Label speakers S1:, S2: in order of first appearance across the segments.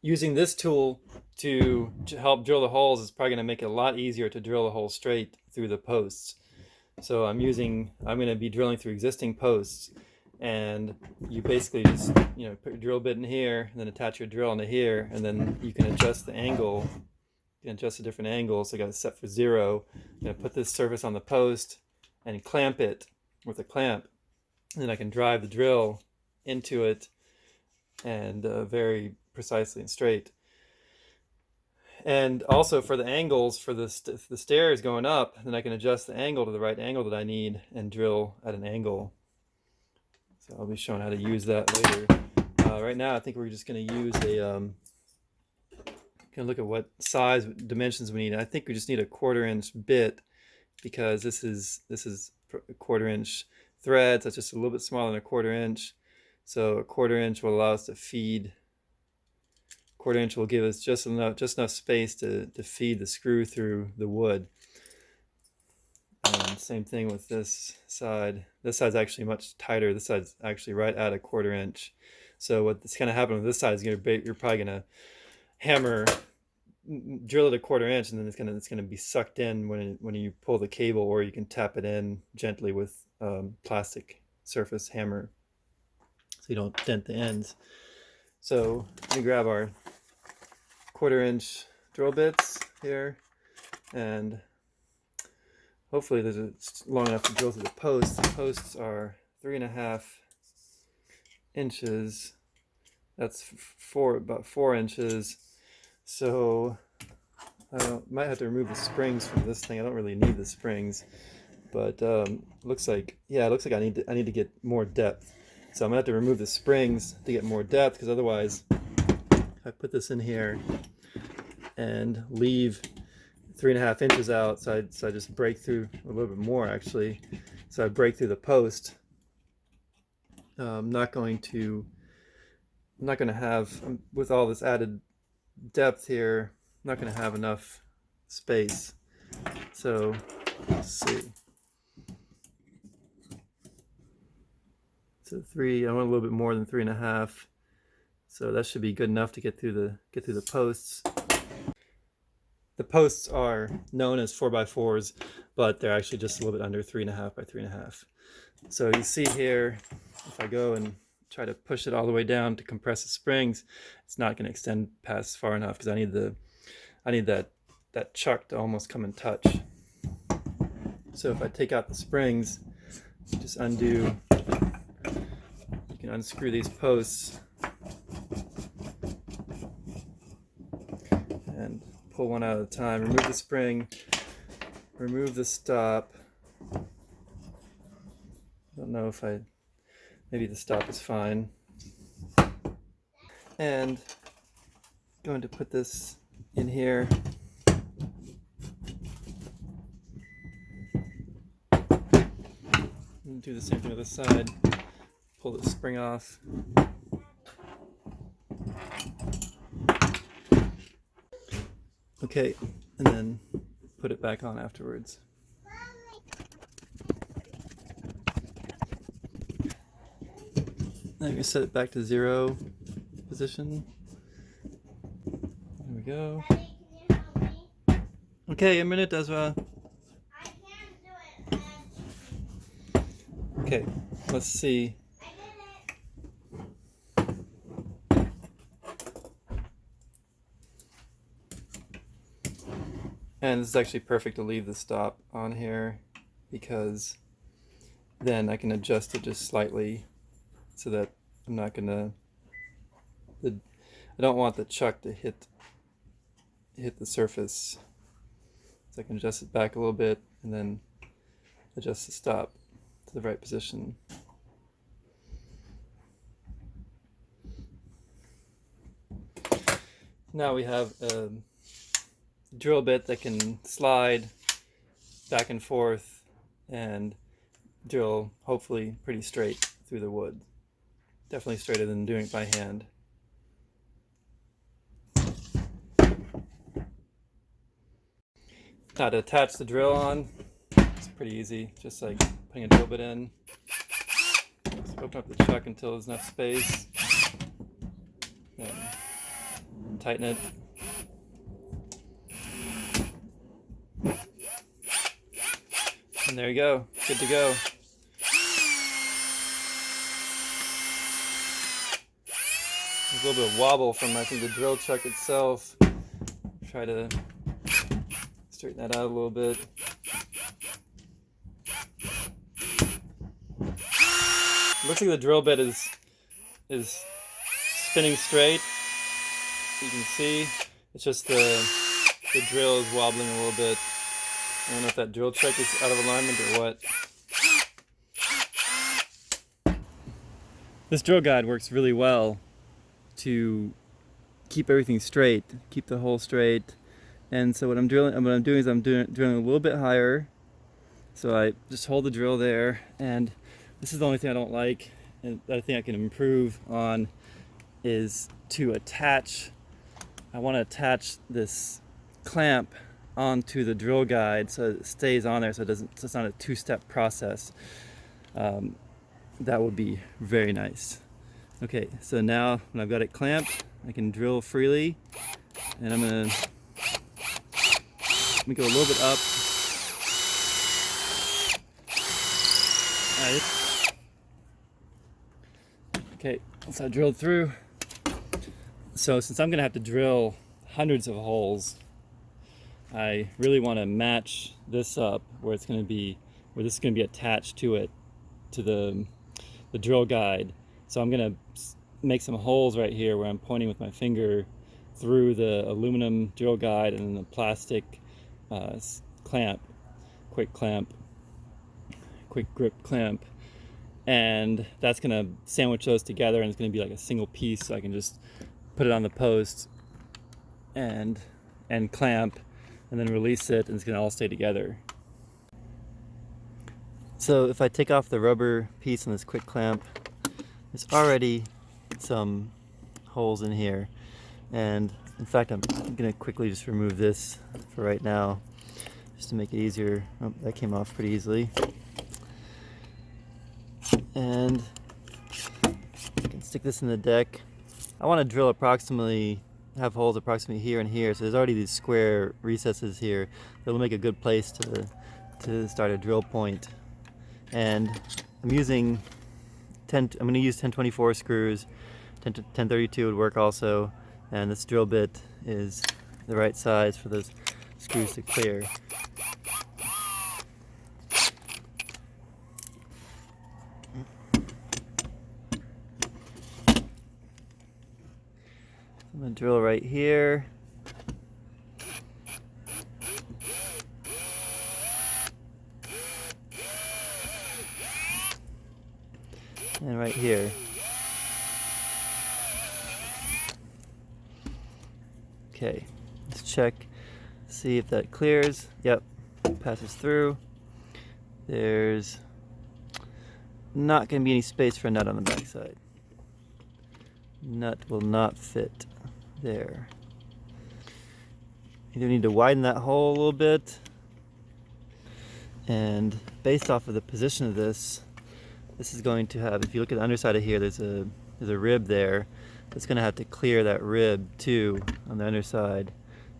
S1: using this tool to help drill the holes is probably going to make it a lot easier to drill a hole straight through the posts. So I'm going to be drilling through existing posts, and you basically just, put your drill bit in here and then attach your drill into here, and then you can adjust the angle. You can adjust the different angles. So I got it set for 0. I'm going to put this surface on the post and clamp it with a clamp, and then I can drive the drill into it, and very precisely and straight. And also for the angles, for the stairs going up, then I can adjust the angle to the right angle that I need and drill at an angle. So I'll be showing how to use that later. Right now I think we're just going to use a, can look at what size dimensions we need. I think we just need a 1/4 inch bit, because this is a 1/4 inch thread, so it's just a little bit smaller than a 1/4 inch. So a 1/4 inch will allow us to feed. 1/4 inch will give us just enough space to feed the screw through the wood. And same thing with this side. This side's actually much tighter. This side's actually right at a 1/4 inch. So what's going to happen with this side is you're probably going to drill it a 1/4 inch, and then it's going to be sucked in when you pull the cable, or you can tap it in gently with plastic surface hammer, so you don't dent the ends. So let me grab our 1/4 inch drill bits here, and hopefully it's long enough to drill through the posts. The posts are 3.5 inches. That's about 4 inches. So I might have to remove the springs from this thing. I don't really need the springs, but looks like I need to get more depth. So I'm gonna have to remove the springs to get more depth, because otherwise, if I put this in here and leave 3.5 inches out, so I just break through a little bit more actually. So I break through the post. I'm not going to have, with all this added depth here, I'm not going to have enough space. So let's see. So 3, I want a little bit more than 3.5. So that should be good enough to get through the posts. The posts are known as 4x4s, but they're actually just a little bit under 3.5 by 3.5. So you see here, if I go and try to push it all the way down to compress the springs, it's not going to extend past far enough, because I need that chuck to almost come in touch. So if I take out the springs, just undo, you can unscrew these posts and pull one out at a time. Remove the spring, remove the stop. I don't know if maybe the stop is fine. And going to put this in here. And do the same thing with this side. Pull the spring off. Okay, and then put it back on afterwards. I'm going to set it back to 0 position. There we go. Okay, a minute, Ezra.
S2: I can't do it.
S1: Okay, let's see. And this is actually perfect to leave the stop on here, because then I can adjust it just slightly, so that I'm not gonna, I don't want the chuck to hit the surface. So I can adjust it back a little bit and then adjust the stop to the right position. Now we have a drill bit that can slide back and forth and drill hopefully pretty straight through the wood. Definitely straighter than doing it by hand. Now to attach the drill on, it's pretty easy, just like putting a drill bit in. Just open up the chuck until there's enough space. Then tighten it. And there you go, good to go. There's a little bit of wobble from, I think, the drill chuck itself. Try to straighten that out a little bit. Looks like the drill bit is spinning straight. You can see it's just the drill is wobbling a little bit. I don't know if that drill chuck is out of alignment or what. This drill guide works really well to keep everything straight, keep the hole straight. And so what I'm doing is I'm drilling a little bit higher. So I just hold the drill there, and this is the only thing I don't like, and the other thing I can improve on is to attach. I want to attach this clamp onto the drill guide so it stays on there, so it's not a two-step process. That would be very nice. Okay, so now when I've got it clamped, I can drill freely, and I'm gonna go a little bit up. Okay, so I drilled through. So since I'm gonna have to drill hundreds of holes, I really want to match this up where this is going to be attached to it, to the drill guide. So I'm going to make some holes right here where I'm pointing with my finger through the aluminum drill guide and then the plastic clamp, quick grip clamp, and that's going to sandwich those together, and it's going to be like a single piece, so I can just put it on the post and clamp, and then release it, and it's going to all stay together. So if I take off the rubber piece on this quick clamp, there's already some holes in here, and in fact I'm going to quickly just remove this for right now just to make it easier. Oh, that came off pretty easily. And I can stick this in the deck. I want to drill have holes approximately here and here, so there's already these square recesses here that'll make a good place to start a drill point. And I'm going to use 1024 screws. 1032 would work also, and this drill bit is the right size for those screws to clear. I'm going to drill right here. And right here. Okay, let's check, see if that clears. Yep, passes through. There's not going to be any space for a nut on the back side. Nut will not fit there. You do need to widen that hole a little bit, and based off of the position of this is going to have, if you look at the underside of here, there's a rib there. It's going to have to clear that rib too on the underside.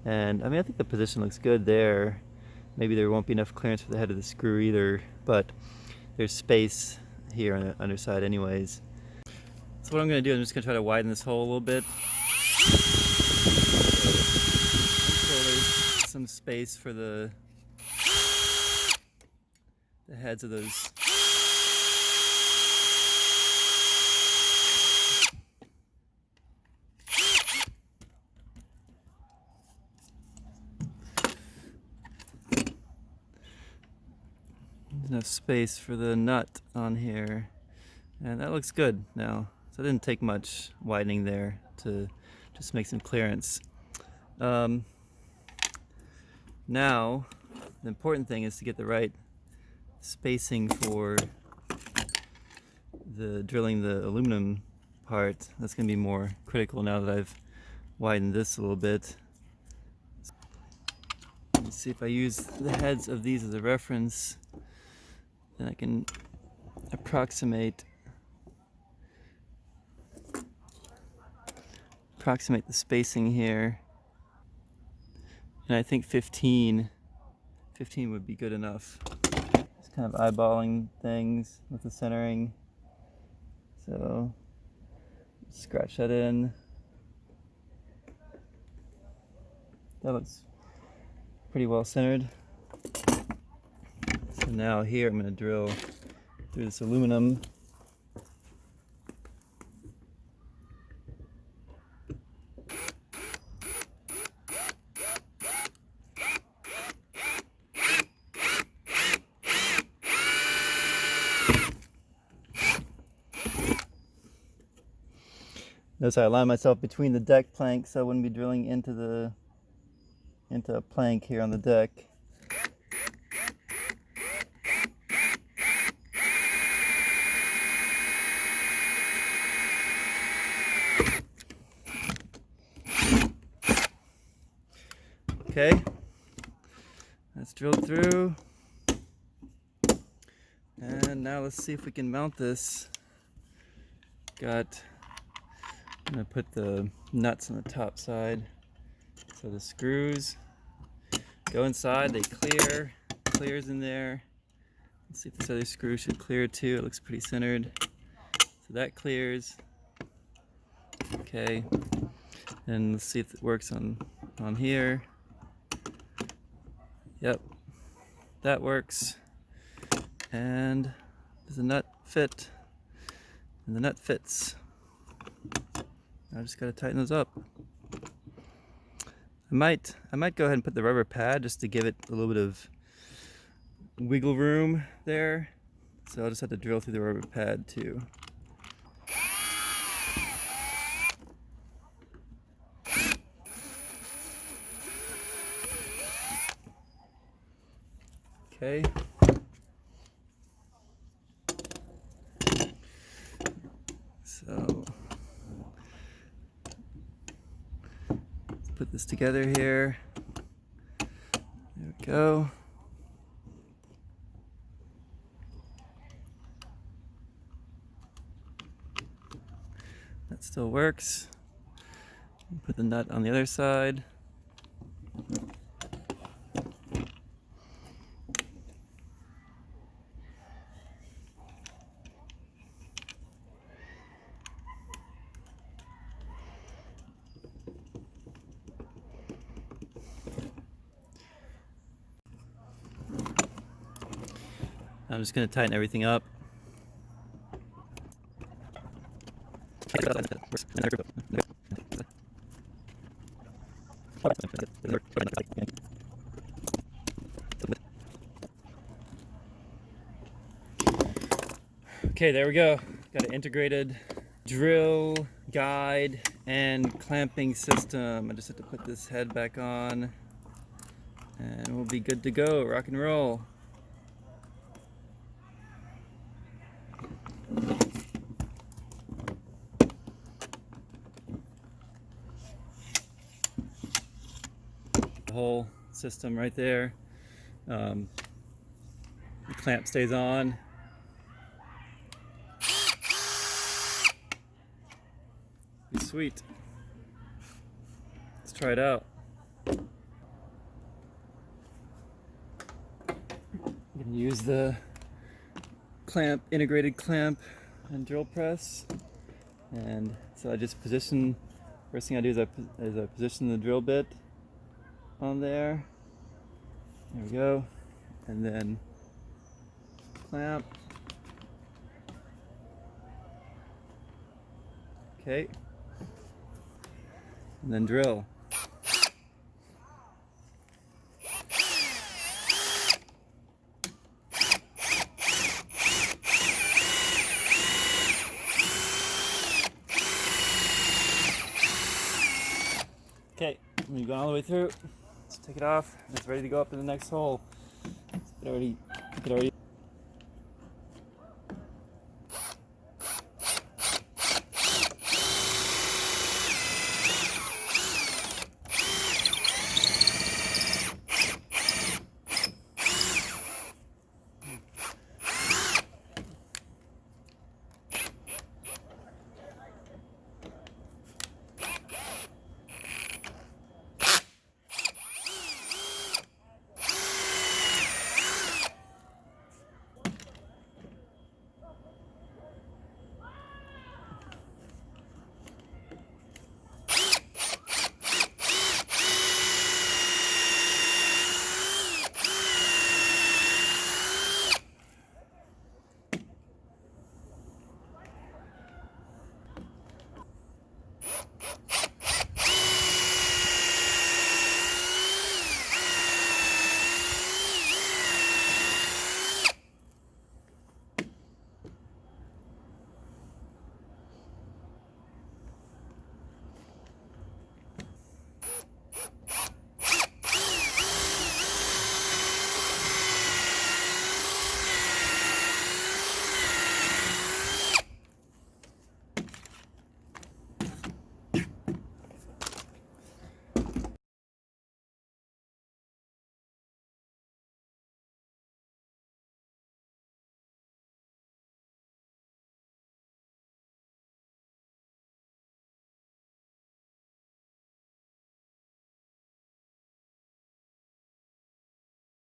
S1: And I mean, I think the position looks good there. Maybe there won't be enough clearance for the head of the screw either, but there's space here on the underside anyways. So what I'm going to do, I'm just going to try to widen this hole a little bit. So there's some space for the heads of those. There's enough space for the nut on here, and that looks good now. So it didn't take much widening there to just make some clearance. Now, the important thing is to get the right spacing for the drilling the aluminum part. That's going to be more critical now that I've widened this a little bit. Let's see if I use the heads of these as a reference, then I can approximate approximate the spacing here. And I think 15 would be good enough. Just kind of eyeballing things with the centering. So scratch that in. That looks pretty well centered. So now here I'm going to drill through this aluminum. Notice I align myself between the deck planks so I wouldn't be drilling into a plank here on the deck. Okay, that's drilled through. And now let's see if we can mount this. I'm gonna put the nuts on the top side. So the screws go inside, they clears in there. Let's see if this other screw should clear too. It looks pretty centered. So that clears. Okay. And let's see if it works on here. Yep. That works. And does the nut fit? And the nut fits. I just gotta tighten those up. I might go ahead and put the rubber pad just to give it a little bit of wiggle room there. So I'll just have to drill through the rubber pad too. Okay. So let's put this together here. There we go. That still works. Put the nut on the other side. I'm just going to tighten everything up. Okay, there we go. Got an integrated drill, guide, and clamping system. I just have to put this head back on and we'll be good to go. Rock and roll. The whole system right there. The clamp stays on. Be sweet. Let's try it out. I'm gonna use the clamp, integrated clamp and drill press. And so I just position, first thing I do is I position the drill bit on there. There we go. And then clamp. Okay. And then drill. Okay, we've gone all the way through. Let's take it off. It's ready to go up in the next hole. You could already